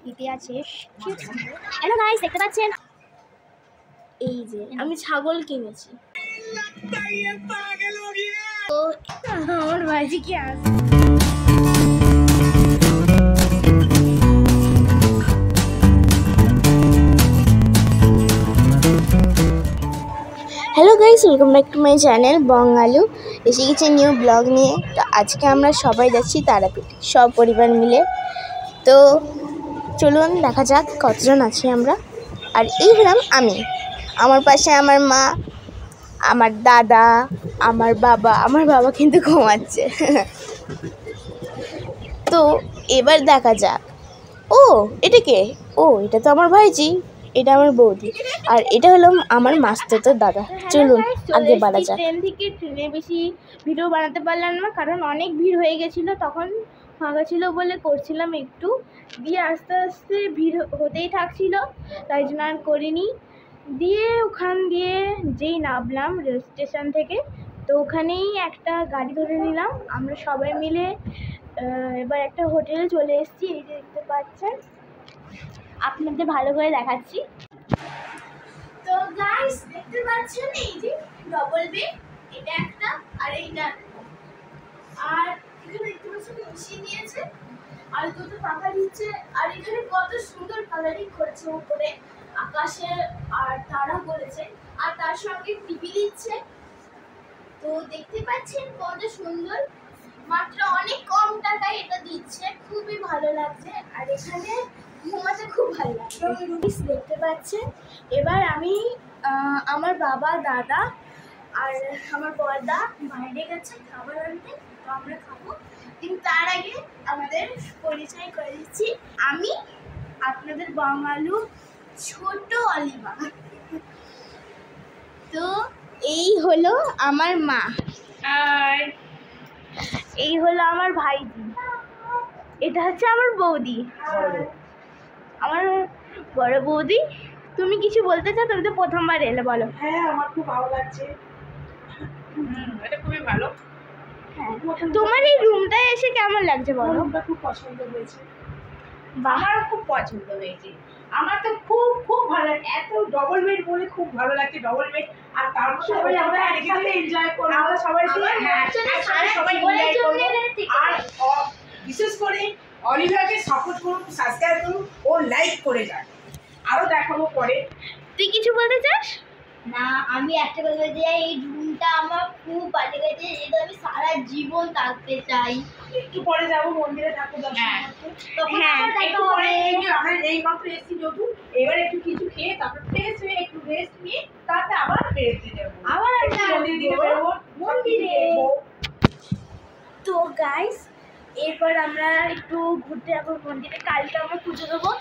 দিতে আছে। Hello guys, দেখতে পাচ্ছেন এই যে আমি ছাগল কিনেছি। তো আমার ভাইজি কি আছে। Hello guys, welcome back to my channel বঙ্গালু। এসে গেছে নিউ ব্লগ নিয়ে। তো আজকে আমরা সবাই যাচ্ছি তারাপীঠ, সব পরিবার মিলে। তো চলুন দেখা যাক কতজন আছি আমরা। আর এই হলাম আমি, আমার পাশে আমার মা, আমার দাদা, আমার বাবা কিন্তু ঘুমাচ্ছে। তো এবার দেখা যাক। ও এটা কে? ও এটা তো আমার ভাইজি, এটা আমার বৌদি, আর এটা হলো আমার মাস্তুতো দাদা। চলুন আগে বাড়া যাক। ট্রেনে বেশি ভিডিও বানাতে পারলাম না, কারণ অনেক ভিড় হয়ে গেছিলো। তখন ফাঁকা ছিল বলে করছিলাম একটু, দিয়ে আস্তে আস্তে ভিড় হতেই থাকছিল, তাই জন্য আর করিনি। দিয়ে ওখান দিয়ে যেই নামলাম রেল স্টেশন থেকে, তো ওখানেই একটা গাড়ি ধরে নিলাম আমরা সবাই মিলে। এবার একটা হোটেলে চলে এসেছি, এই যে দেখতে পাচ্ছেন, আপনাদের ভালো করে দেখাচ্ছি। তো গাইস দেখতে পাচ্ছেন এই যে ডবল বেড, এটা একটা আর এইটা, আর এখানে দেখতে পাচ্ছেন এসি দিয়েছে আর দুটো পাখা দিচ্ছে। আর এখানে কত সুন্দর কালারিং করেছে, উপরে আকাশে আর তারা করেছে, আর তার সঙ্গে টিভি দিচ্ছে। তো দেখতে পাচ্ছেন কত সুন্দর, মাত্র অনেক কম টাকায় এটা দিচ্ছে, খুবই ভালো লাগছে। আর এখানে ঘুমাতে খুব ভালো লাগছে। দেখতে পাচ্ছেন এবার আমি আমার বাবা, দাদা আর আমার বড়দা বাইরে গেছে খাবার আনতে, তো আমরা খাবো। কিন্তু তার আগে আমাদের পরিচয় করে দিচ্ছি, আমি আপনাদের বাঙালু ছোট অলিভা। তো এই হলো আমার মা, আর এই হলো আমার ভাইজি, এটা হচ্ছে আমার বৌদি, আমার বড় বৌদি। তুমি কিছু বলতে চাও? তুমি তো প্রথমবার এলে, বলো। হ্যাঁ, আমার খুব ভালো লাগছে, এটা খুবই ভালো। হ্যাঁ, তোমার এই রুমটায় এসে কেমন লাগছে বলো? রুমটা খুব পছন্দ হয়েছে, আমারও খুব পছন্দ হয়েছে। আমার তো খুব খুব ভালো, এত ডবল বেড বলে খুব ভালো লাগছে, ডবল বেড। আর তার সবাই আমরা একসাথে এনজয় করব, আমরা সবাই সবাই এনজয় করব। আর বিশেষ করে অলিভাকে সাপোর্ট করুন, সাবস্ক্রাইব করুন ও লাইক করে যান, আরো দেখাবো পরে। তুই কিছু বলতে চাস? না, আমি একটা কথা বলতে চাই, এই রুমটা আমার খুব ভালো লেগেছে, এটা আমি সারা জীবন থাকতে চাই। একটু পরে যাবো মন্দিরে ঠাকুর দর্শন করতে, তখন আবার দেখা হবে। আমরা এই মাত্র এসেছি যেহেতু, এবার একটু কিছু খেয়ে তারপর ফ্রেশ হয়ে একটু রেস্ট নিয়ে তারপরে আবার বেরোতে যাবো, আবার মন্দিরে বেরোবো, মন্দিরে। তো গাইস এরপর আমরা একটু ঘুরতে যাবো মন্দিরে, কালকে আমরা পুজো দেবো।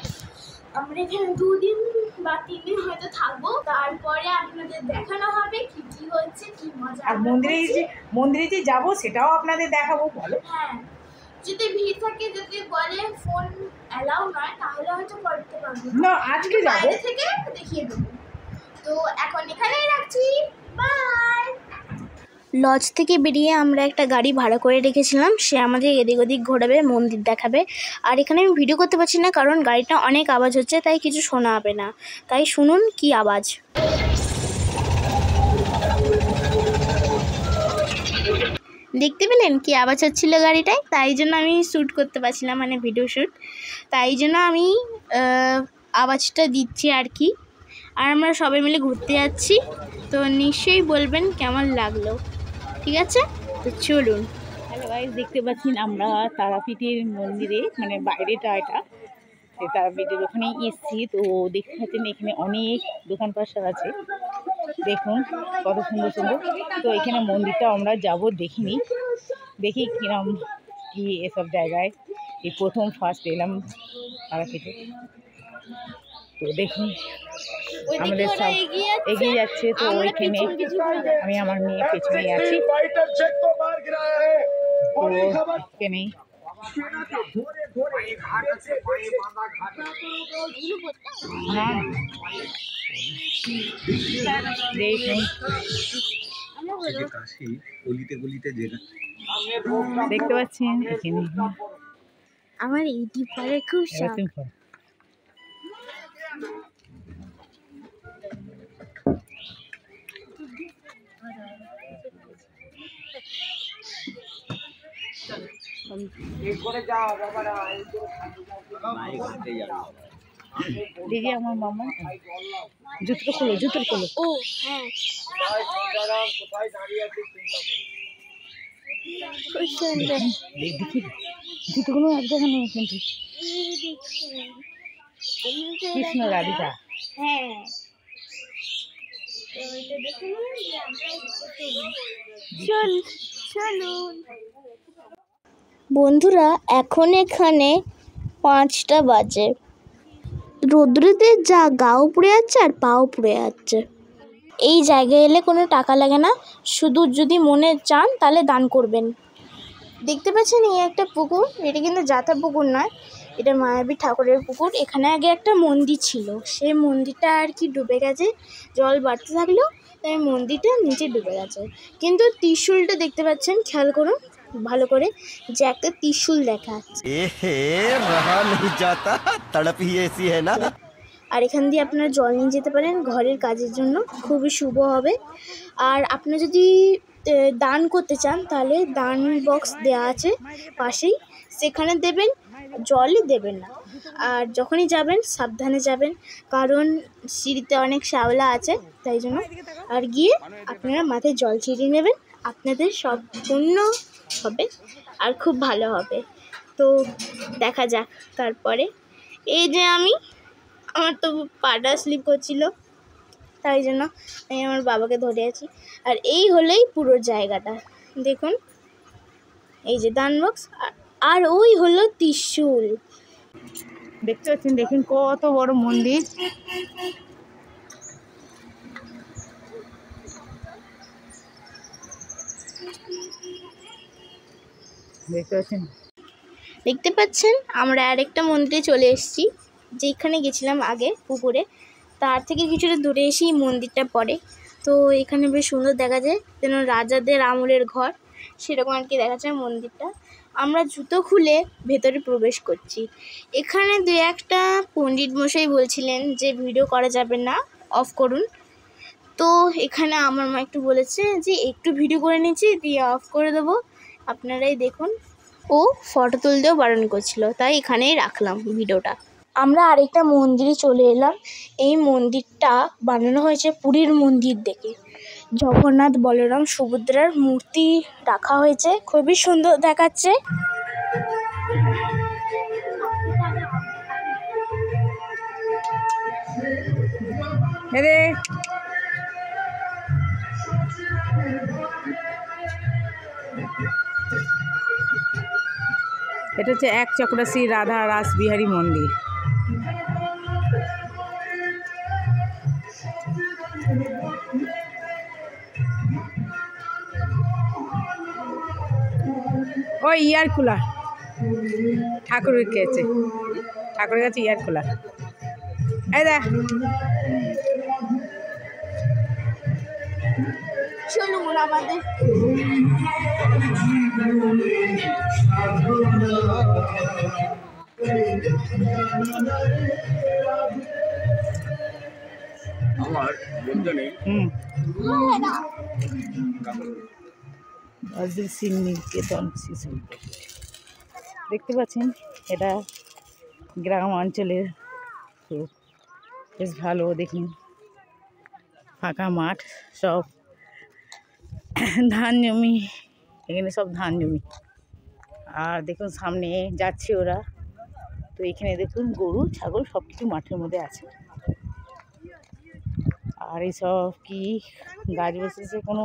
আমরা এখানে 2 দিন বা 3 দিন হয়তো থাকবো, তারপরে আপনাদের দেখানো হবে কি কি হচ্ছে, কি মজা। আর মন্দিরে যে যাবো সেটাও আপনাদের দেখাবো, বলো। হ্যাঁ, যদি ভিড় থাকে, যদি বলে ফোন অ্যালাউ নয়, তাহলে হয়তো করতে পারবো না, আজকে যাবো, বাইরে থেকে দেখিয়ে দেবো। তো এখন এখানেই রাখছি, বাই। লজ থেকে বেরিয়ে আমরা একটা গাড়ি ভাড়া করে রেখেছিলাম, সে আমাদের এদিক ওদিক ঘোরাবে, মন্দির দেখাবে। আর এখানে আমি ভিডিও করতে পারছি না, কারণ গাড়িটা অনেক আওয়াজ হচ্ছে, তাই কিছু শোনা হবে না। তাই শুনুন কি আওয়াজ। দেখতে পেলেন কি আওয়াজ হচ্ছিল গাড়িটায়? তাই জন্য আমি শ্যুট করতে পারছিলাম, মানে ভিডিও শ্যুট, তাই জন্য আমি আওয়াজটা দিচ্ছি আর কি। আর আমরা সবাই মিলে ঘুরতে যাচ্ছি, তো নিশ্চয়ই বলবেন কেমন লাগলো, ঠিক আছে? তো চলুন। হ্যালো গাইস, দেখতে পাচ্ছেন আমরা তারাপীঠের মন্দিরে, মানে বাইরেটা এটা, সেই তারাপীঠের ওখানেই এসেছি। তো দেখতে পাচ্ছেন এখানে অনেক দোকান পাশার আছে, দেখুন কত সুন্দর সুন্দর। তো এখানে মন্দিরটা আমরা যাব, দেখিনি, দেখি কিরম কি এসব জায়গায়, এই প্রথম ফার্স্ট এলাম তারাপীঠে। তো দেখুন আমাদের সব এগিয়ে যাচ্ছে, তো ওইখানে আমি আমার মেয়ে পেছনে আছি, তো এখানেই দেখতে পাচ্ছেন এখানে আমার ইউটিউব করে খুব শখ। দেখি আমার মামা জুতো খোলো, জুতো খোলো। ও হ্যাঁ, খুব সুন্দর। দেখি জুতোগুলো এক জায়গায় নেই কিন্তু। কৃষ্ণ রাধিকা। হ্যাঁ চল চলুন বন্ধুরা, এখন এখানে 5টা বাজে। রোদ্রেতে যা গাও পুড়ে যাচ্ছে আর পাও পুড়ে যাচ্ছে। এই জায়গায় এলে কোনো টাকা লাগে না, শুধু যদি মনে চান তাহলে দান করবেন। দেখতে পাচ্ছেন এই একটা পুকুর, এটা কিন্তু যাতা পুকুর নয়, এটা মায়াবী ঠাকুরের পুকুর। এখানে আগে একটা মন্দির ছিল, সেই মন্দিরটা আর কি ডুবে গেছে, জল বাড়তে থাকলো তাই মন্দিরটা নিচে ডুবে গেছে। কিন্তু ত্রিশূলটা দেখতে পাচ্ছেন, খেয়াল করুন ভালো করে, যে একটা ত্রিশূল দেখা যাচ্ছে। रहा नहीं जाता, तड़प ही ऐसी है ना। আর এখান দিয়ে আপনারা জল নিয়ে যেতে পারেন ঘরের কাজের জন্য, খুবই শুভ হবে। আর আপনারা যদি দান করতে চান তাহলে দান বক্স দেওয়া আছে পাশেই, সেখানে দেবেন, জলই দেবেন না। আর যখনই যাবেন সাবধানে যাবেন, কারণ সিঁড়িতে অনেক শ্যাওলা আছে তাই জন্য। আর গিয়ে আপনারা মাথায় জল ছিটিয়ে নেবেন, আপনাদের সব পূর্ণ হবে আর খুব ভালো হবে। তো দেখা যাক তারপরে। এই যে আমার তো পাটা স্লিপ করছিল, তাই জন্য আমি আমার বাবাকে ধরে আছি। আর এই হলেই পুরো জায়গাটা দেখুন, এই যে দান বক্স, আর ওই হলো ত্রিশূল। দেখতে পাচ্ছেন, দেখুন কত বড় মন্দির। দেখতে পাচ্ছেন আমরা আরেকটা মন্দিরে চলে এসেছি, যেখানে গেছিলাম আগে পুকুরে, তার থেকে কিছুটা দূরে এসেই মন্দিরটা পড়ে। তো এখানে বেশ সুন্দর দেখা যায়, যেন রাজাদের আমলের ঘর সেরকম আর কি দেখা যায় মন্দিরটা। আমরা জুতো খুলে ভেতরে প্রবেশ করছি। এখানে 2-1টা পণ্ডিত মশাই বলছিলেন যে ভিডিও করা যাবে না, অফ করুন। তো এখানে আমার মা একটু বলেছে যে একটু ভিডিও করে নিচ্ছি, দিয়ে অফ করে দেবো, আপনারাই দেখুন। ও ফটো তুলতেও বারণ করছিল, তাই এখানেই রাখলাম ভিডিওটা। আমরা আরেকটা মন্দিরে চলে এলাম। এই মন্দিরটা বানানো হয়েছে পুরীর মন্দির দেখে, জগন্নাথ বলরাম সুভদ্রার মূর্তি রাখা হয়েছে, খুবই সুন্দর দেখাচ্ছে। এটা হচ্ছে এক চক্রাশ্রী রাধা রাসবিহারী মন্দির। ওই ইয়ার কুলার ঠাকুরের কাছে, ঠাকুরের কাছে ইয়ার কুলার। এই দেখ, চলুন আমাদের আমার বন্ধু নেই। নিকেতন শিশু। দেখতে পাচ্ছেন এটা গ্রাম অঞ্চলের, তো বেশ ভালো। দেখুন ফাঁকা মাঠ, সব ধান জমি, এখানে সব ধান জমি। আর দেখুন সামনে যাচ্ছে ওরা, তো এখানে দেখুন গরু ছাগল সব কিছু মাঠের মধ্যে আছে। আর এইসব কি গাছ বসেছে কোনো।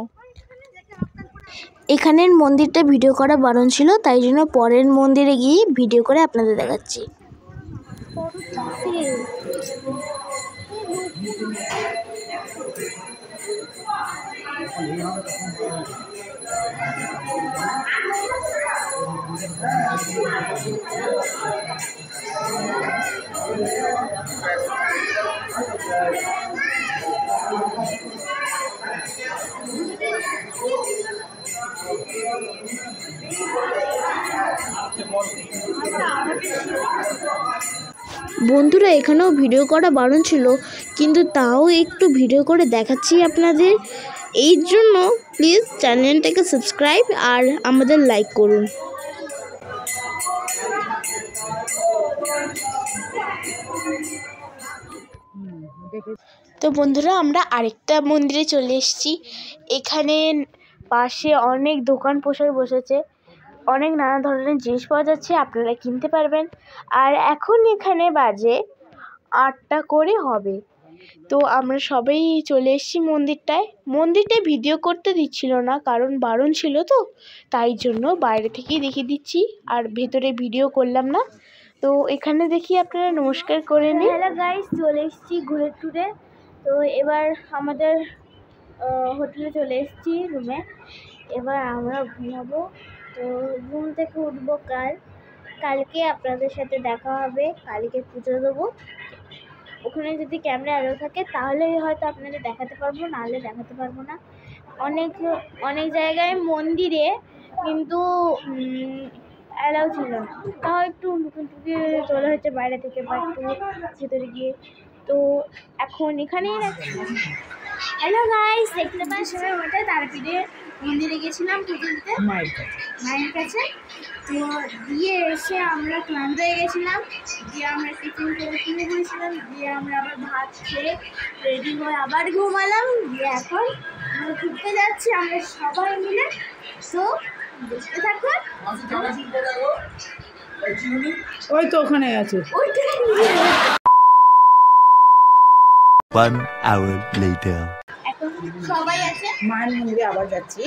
এখানের মন্দিরটা ভিডিও করা বারণ ছিল, তাই জন্য পরের মন্দিরে গিয়ে ভিডিও করে আপনাদের দেখাচ্ছি। বন্ধুরা এখানেও ভিডিও করা বারণ ছিল, কিন্তু তাও একটু ভিডিও করে দেখাচ্ছি আপনাদের। এই জন্য প্লিজ চ্যানেলটাকে সাবস্ক্রাইব আর আমাদের লাইক করুন। তো বন্ধুরা আমরা আরেকটা মন্দিরে চলে এসেছি। এখানে পাশে অনেক দোকান পোশাক বসেছে, অনেক নানা ধরনের জিনিস পাওয়া যাচ্ছে, আপনারা কিনতে পারবেন। আর এখন এখানে বাজে 8টা করে হবে। তো আমরা সবাই চলে এসেছি মন্দিরটায় ভিডিও করতে দিচ্ছিল না, কারণ বারণ ছিল তো, তাই জন্য বাইরে থেকেই দেখিয়ে দিচ্ছি আর ভেতরে ভিডিও করলাম না। তো এখানে দেখি আপনারা নমস্কার করে নিন। হ্যালো গাইস, চলে এসেছি ঘুরে টুরে। তো এবার আমাদের হোটেলে চলে এসেছি রুমে। এবার আমরা ঘুমাবো। তো ঘুম থেকে উঠবো কালকে আপনাদের সাথে দেখা হবে। কালকে পুজো দেবো। ওখানে যদি ক্যামেরা অ্যালাউ থাকে তাহলে হয়তো আপনাদের দেখাতে পারবো, নাহলে দেখাতে পারবো না। অনেক জায়গায় মন্দিরে কিন্তু অ্যালাউ ছিল না, তাও একটু টুকি তোলা হয়েছে বাইরে থেকে বা একটু ভেতরে গিয়ে। তো এখন এখানেই রাখছি। হ্যালো গাইস, দেখতে পাচ্ছি ওটা তারাপীঠে মন্দিরে গেছিলাম পুজো দিতে মায়ের কাছে। তো দিয়ে এসে আমরা ক্লান্ত হয়ে গেছিলাম, দিয়ে আমরা টিফিন করে কিনে করেছিলাম, দিয়ে আমরা আবার ভাত খেয়ে রেডি হয়ে আবার ঘুমালাম। দিয়ে এখন আমরা ঘুরতে যাচ্ছি আমরা সবাই মিলে। তো দেখতে থাকুন। ওই তো ওখানে আছে। One hour later. এখন সবাই আছে মায়ের মন্দিরে আবার যাচ্ছি।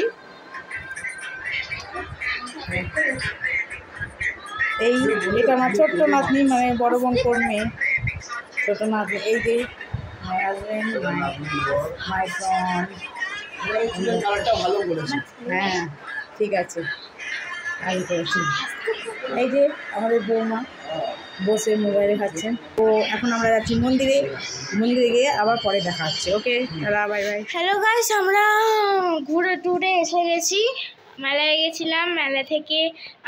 এটা আমার ছোট্ট নাতনি, মানে বড় বোন কোন মেয়ে, ছোট নাতনি। এই যে মাই হাজবেন্ড, মাই সন। হ্যাঁ ঠিক আছে, আমি করেছি। এই যে আমাদের বৌমা বসে মোবাইলে খাচ্ছেন। তো এখন আমরা যাচ্ছি মন্দিরে গিয়ে আবার পরে দেখা হচ্ছে। Okay, tata, bye bye. Hello guys, আমরা ঘুরে টুরে এসে গেছি। মেলায় গেছিলাম, মেলা থেকে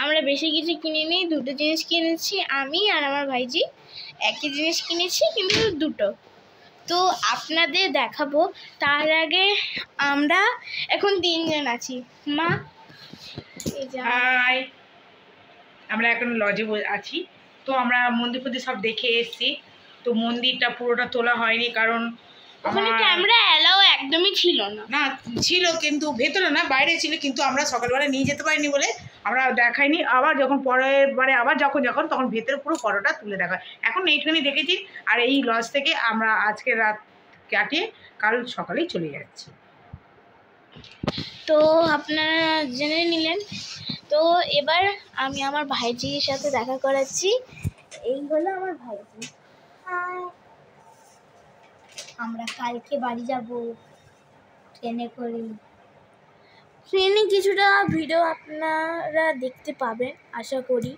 আমরা বেশি কিছু কিনিনি, দুটো জিনিস কিনেছি আমি আর আমার ভাইজি। একই জিনিস কিনেছি কিন্তু দুটো। তো আপনাদের দেখাবো। তার আগে আমরা এখন 3 জন আছি। মা, এই যে হাই, আমরা এখন লজে আছি। তো আমরা মন্দির ফন্দির সব দেখে এসেছি। তো মন্দিরটা পুরোটা তোলা হয়নি, কারণ ওখানে ক্যামেরা অ্যালাউ একদমই ছিল না। না ছিল, কিন্তু ভেতরে না, বাইরে ছিল, কিন্তু আমরা সকালবেলা নিয়ে যেতে পারিনি বলে আমরা দেখাইনি। আবার যখন পরের বারে আবার যখন তখন ভেতরে পুরো ফটোটা তুলে দেখা। এখন এইটুখানি দেখেছি। আর এই লজ থেকে আমরা আজকে রাত কাটিয়ে কাল সকালেই চলে যাচ্ছি। তো আপনারা জেনে নিলেন। তো এবার আমি আমার ভাইজির সাথে দেখা করাচ্ছি। এই হলো আমার ভাইজি। আমরা কালকে বাড়ি যাব ট্রেনে করে। ট্রেনে কিছুটা ভিডিও আপনারা দেখতে পাবেন আশা করি।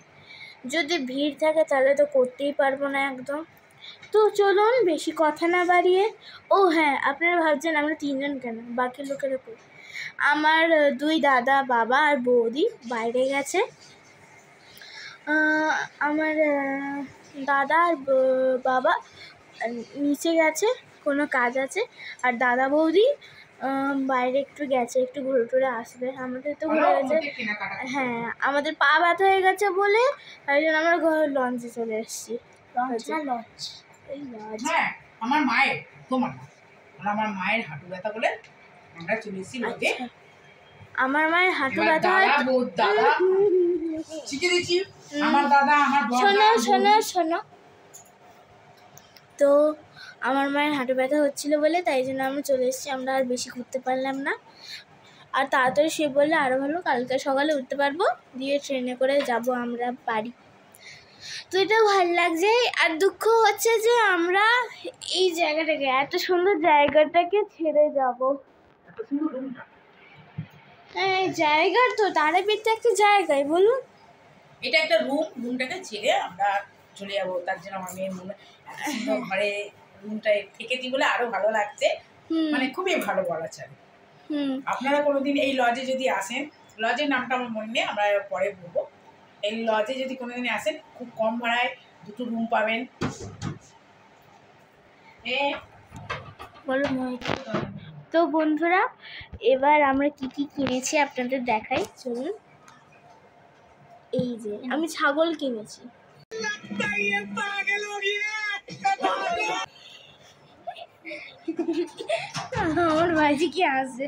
যদি ভিড় থাকে তাহলে তো করতেই পারবো না একদম। তো চলুন বেশি কথা না বাড়িয়ে। ও হ্যাঁ, আপনারা ভাবছেন আমরা 3 জন কেন, বাকি লোকের উপর। আমার 2 দাদা, বাবা আর বৌদি বাইরে গেছে। আমার দাদা আর বাবা নিচে গেছে, কোনো কাজ আছে। আর দাদা বৌদি বাইরে একটু গেছে, একটু ঘুরে টুরে আসবে। আমাদের তো ঘুরে গেছে। হ্যাঁ, আমাদের পা ব্যথা হয়ে গেছে বলে তাই জন্য আমরা লঞ্চে চলে এসেছি। লঞ্চ হ্যাঁ, আমার মায়ের আমার মায়ের হাঁটু ব্যথা বলে আমরা চলে এসেছি লজে। আমার মায়ের হাঁটু ব্যথা হয়। আমার দাদা, আমার শোনো। তো আমার মায়ের হাঁটু ব্যথা হচ্ছিল বলে তাই জন্য আমরা চলে এসেছি। আমরা আর বেশি ঘুরতে পারলাম না। আর তাড়াতাড়ি শুয়ে পড়লে আরও ভালো, কালকে সকালে উঠতে পারবো, দিয়ে ট্রেনে করে যাব আমরা বাড়ি। তো এটা ভালো লাগছে। আর দুঃখ হচ্ছে যে আমরা এই জায়গাটাকে, এত সুন্দর জায়গাটাকে ছেড়ে যাব। হ্যাঁ, জায়গার তো তারাপীঠ একটা জায়গায়, বলুন। এটা একটা রুমটাকে ছেড়ে আমরা চলে যাবো। তার জন্য আমার মেয়ের মনে ঘরে রুমটায় থেকেছি বলে আরো ভালো লাগছে, মানে খুবই ভালো বলা চলে। আপনারা কোনোদিন এই লজে যদি আসেন, লজের নামটা আমার মনে নেই, আমরা পরে বলবো। এই লজে যদি কোনোদিন আসেন, খুব কম ভাড়ায় দুটো রুম পাবেন। বলো তো বন্ধুরা, এবার আমরা কি কি কিনেছি আপনাদের দেখাই, চলুন। এই যে আমি ছাগল কিনেছি। আমার ভাইজি কি আছে,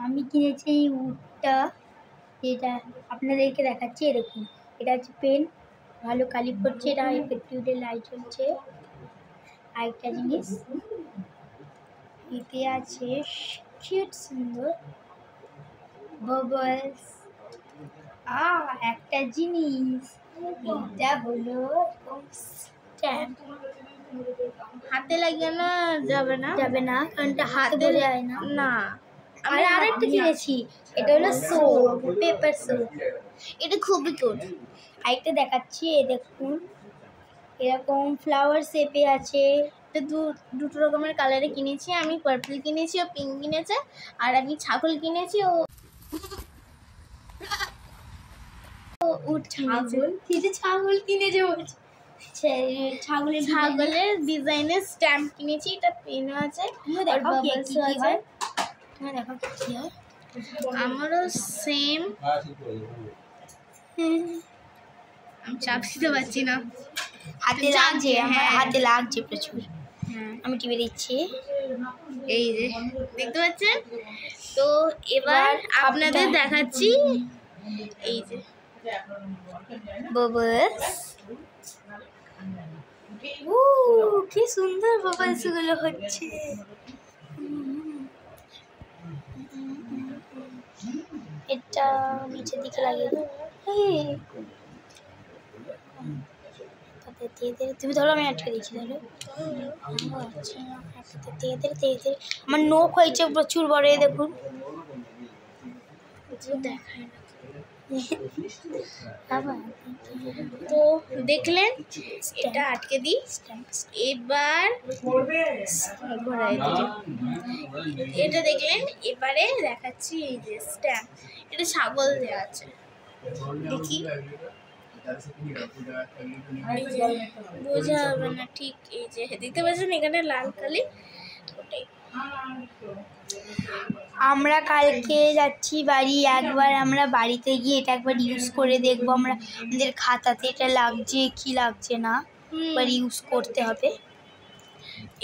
আমি কিনেছি এই উডটা, যেটা আপনাদেরকে দেখাচ্ছি। এরকম এটা হচ্ছে পেন, ভালো কালি করছে, এটা এফেক্টিভে লাইট জ্বলছে। আরেকটা জিনিস এতে আছে কিউট সুন্দর বাবলস। একটা জিনিস, এটা হলো স্ট্যাম্প। হাতে লাগানো যাবে না, যাবে না কারণ এটা হাতে যায় না। না। আর আরেকটা কিনেছি, এটা হলো সোপ, পেপার সোপ। এটা খুবই কিউট। আরেকটা দেখাচ্ছি, এই দেখুন এরকম ফ্লাওয়ার শেপে আছে। এটা দুটো রকমের কালারে কিনেছি। আমি পার্পল কিনেছি, ও পিঙ্ক কিনেছে। আর আমি ছাগল কিনেছি, ও উট কিনেছে। ছাগল কিনেছে বলছে, ছাগলের ডিজাইনের স্ট্যাম্প কিনেছি। এটা পেনও আছে, আর বাবলসও আছে। দেখো কি হয়। আমারও সেম। আমি চাপ দিতে পারছি না, হাতে লাগছে, আমার হ্যাঁ। হাতে লাগছে প্রচুর। হ্যাঁ, আমি টিভি দিচ্ছি। এই যে দেখতে পাচ্ছেন। তো এবার আপনাদের দেখাচ্ছি, এই যে বাবলস। কি সুন্দর বাবলস গুলো হচ্ছে। এটা নিচের দিকে লাগিয়ে দাও। তুমি ধরো, আমি আটকে দিচ্ছি। ধরো, আমার নোখ হয়েছে প্রচুর বড়, দেখুন। দেখায় না। তো দেখলেন, এটা আটকে দিই। এবার ঘোরাই দিই। এটা দেখলেন। এবারে দেখাচ্ছি এই যে স্ট্যাম্প, এটা ছাগল দেওয়া আছে। দেখি, এই যে বোঝা যাবে না ঠিক। এই যে দেখতে পাচ্ছেন এখানে লাল কালি, ওটাই। আমরা কালকে যাচ্ছি বাড়ি, একবার আমরা বাড়িতে গিয়ে এটা একবার ইউজ করে দেখবো আমরা আমাদের খাতাতে এটা লাগছে কি লাগছে না, একবার ইউজ করতে হবে।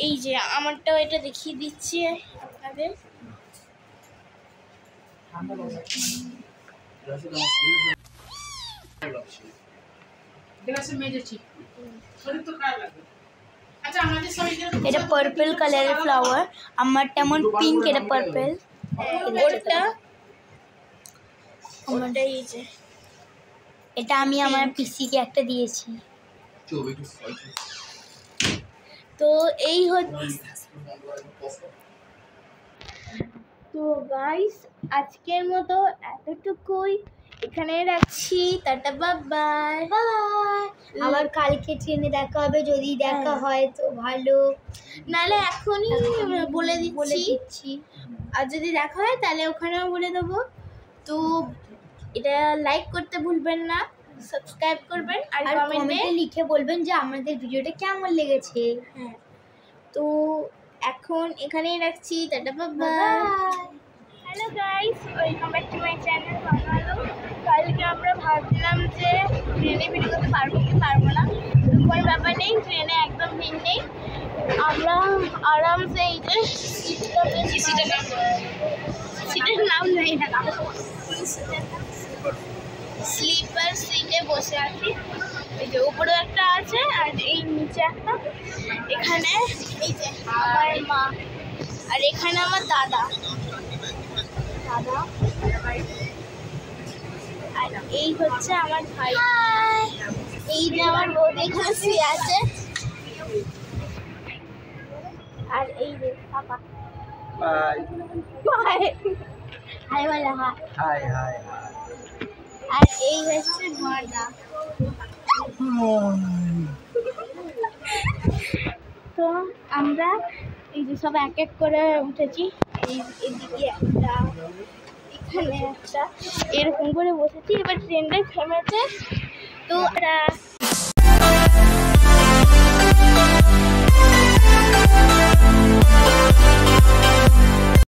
এই যে আমারটাও এটা দেখিয়ে দিচ্ছি আপনাদের। এটা পার্পল কালারের ফ্লাওয়ার, আমার তেমন পিঙ্ক, এটা পার্পল। ওটা এই যে এটা আমি আমার পিসিকে একটা দিয়েছি। তো এই হচ্ছে। তো গাইস, আজকের মতো এতটুকুই, এখানে রাখছি। Tata, bye by. আবার কালকে ট্রেনে দেখা হবে, যদি দেখা হয় তো ভালো, নাহলে এখনই বলে বলে দিচ্ছি। দিচ্ছি। আর যদি দেখা হয় তাহলে ওখানেও বলে দেবো। তো এটা লাইক করতে ভুলবেন না, সাবস্ক্রাইব করবেন, আর কমেন্টে লিখে বলবেন যে আমাদের ভিডিওটা কেমন লেগেছে। হ্যাঁ, তো এখন এখানেই রাখছি। Tata, bye bye. Hello guys, welcome back to my channel বাংলালো। কালকে আমরা ভাবছিলাম যে ট্রেনে ভিডিও করতে পারবো কি পারবো না, তো কোনো ব্যাপার নেই, ট্রেনে একদম ভিড় নেই। আমরা আরামসে এই যে সিটের নাম নেই না, স্লিপার সিটে বসে আছি। এই যে উপরেও একটা আছে, আর এই নিচে একটা। এখানে এই যে আমার মা, আর এখানে আমার দাদা। আর এই হচ্ছে আমার ভাই। এই যে আমার বৌদি এখানে শুয়ে আছে। আর এই যে পাপা। Bye bye. হাই বলে হাই। हाय हाय আর এই হচ্ছে বড়দা। তো আমরা এই যে সব এক এক করে উঠেছি। এদিকে একটা, এখানে একটা, এরকম করে বসেছি। এবার ট্রেনটা থেমেছে, তো